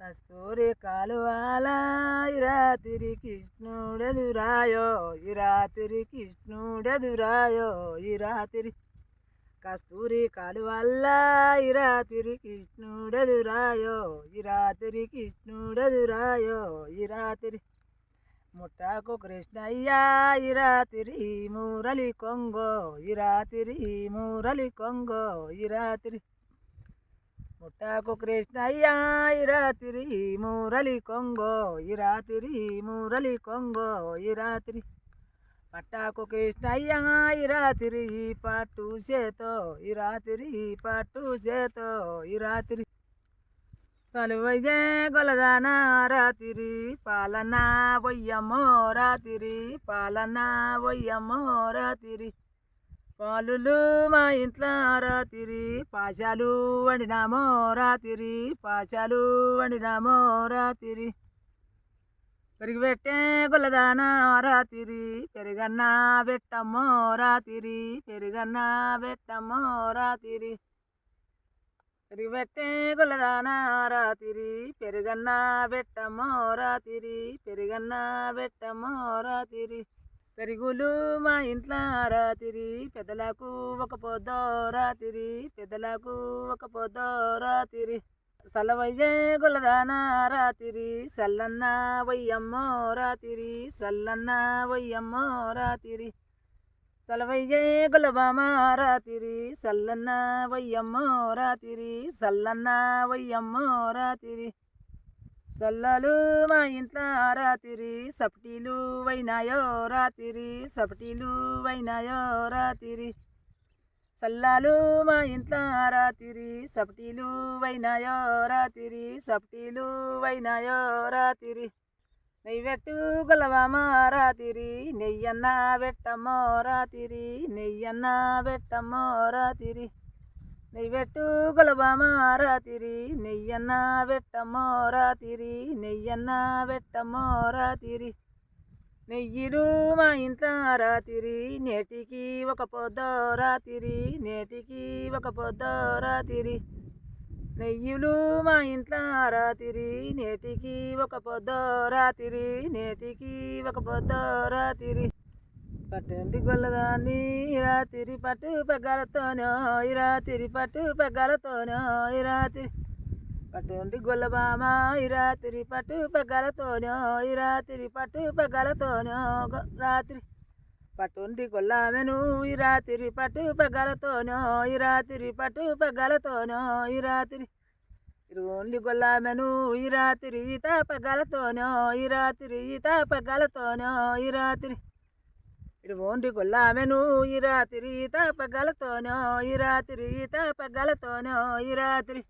కస్తూరి కాలువాల ఇరాతిరి కృష్ణుడెదురాయో ఇరాతిరి కృష్ణుడెదురాయో ఇరాతిరి కస్తూరి కాలువల్ల ఇరాతిరి కృష్ణుడెదురాయో ఇరాతిరి కృష్ణుడెదురాయో ఇరాతిరి ముట్టాకు కృష్ణయ్య ఇరాతిరి మురళి కొంగో ఇరాతిరి మురళి కొంగో ఇరాతిరి ముట్టాకు కృష్ణయ్య ఇరాతిరి మురళి కొంగో ఇరాతిరి మురళి కొంగో ఇరాతిరి పట్టాకు కృష్ణయ్య ఇరాతిరి పట్టు సేతో ఇరాతిరి పట్టు సేతో ఇరాతిరి పలువయ్యే గొలదాన రాతిరి పాలనా వయ్యమ్మో రాతిరి పాలనా వయ్యమ్మో రాతిరి పాలులు మా ఇంట్లో రాతిరి పాశాలు వండినామో రాతిరి పాశాలు వండినామో రాతిరి పెరిగి పెట్టే గొల్లదాన రాతిరి పెరుగన్నా పెట్టమ్మో రాతిరి పెరుగన్నా పెట్టమ్మో రాతిరి పెరిగి పెట్టే గొల్లదాన రాతిరి పెరుగన్నా పెట్టమ్మో రాతిరి పెరుగన్నా పెట్టమ్మో రాతిరి పెరుగులు మా ఇంట్లో రాతిరి పెద్దలకు ఒక పొద్దో రాతిరి పెద్దలకు ఒక పొద్దో రాతిరి సల్లవయ్యే గొల్లదాన రాతిరి సల్లన్న వయ్యమ్మో రాతిరి సల్లన్న వయ్యమ్మో రాతిరి సలవయ్యే గొల్లబామ రాతిరి సల్లన్న వయ్యమ్మో రాతిరి సల్లన్న వయ్యమ్మో రాతిరి సల్లలు మా ఇంట్లో రాతిరి సపటీలు వైనాయో రాతిరి సపటీలు వైనాయో రాతిరి సల్లాలు మా ఇంట్లో రాతిరి సపటీలు వైనాయో రాతిరి సపటీలు వైనాయో రాతిరి నెయ్యెట్టు గొల్లవామ రాతిరి నెయ్యన్న పెట్టమ్మో రాతిరి నెయ్యన్న పెట్టమ్మో రాతిరి నెయ్యెట్టు గొల్లవామ రాతిరి నెయ్యన్న పెట్టమ్మో రాతిరి నెయ్యన్న పెట్టమ్మో రాతిరి నెయ్యిలు మా ఇంట్లో రాతిరి నేటికి ఒక పొద్దో రాతిరి నేటికి ఒక పొద్దో రాతిరి నెయ్యిలు మా ఇంట్లో రాతిరి నేటికి ఒక పొద్దో రాతిరి నేటికి ఒక పొద్దో రాతిరి పట్టండి గొల్లదాన్ని రాతిరి పట్టు పగ్గాలతోనో రాతిరి పట్టు పగ్గాలతోనో రాతిరి పట్టండి గొల్లబామ రాతిరి పట్టు పగ్గాలతోనో రాతిరి పట్టు పగ్గాలతోనో రాత్రి పట్టుండి గొల్లామెను రాతిరి పట్టు పగ్గాలతోనో రాతిరి పట్టు పగ్గాలతోనో రాత్రి ఇరుగోన్లి గొల్లామెను రాతిరి ఈత పగ్గాలతోనో రాతిరి ఈత పగ్గాలతోనో రాత్రి ఇరుగోండి గొల్లామెను రాతిరి ఈత పగ్గాలతోనో రాతిరి ఈత పగ్గాలతోనో రాత్రి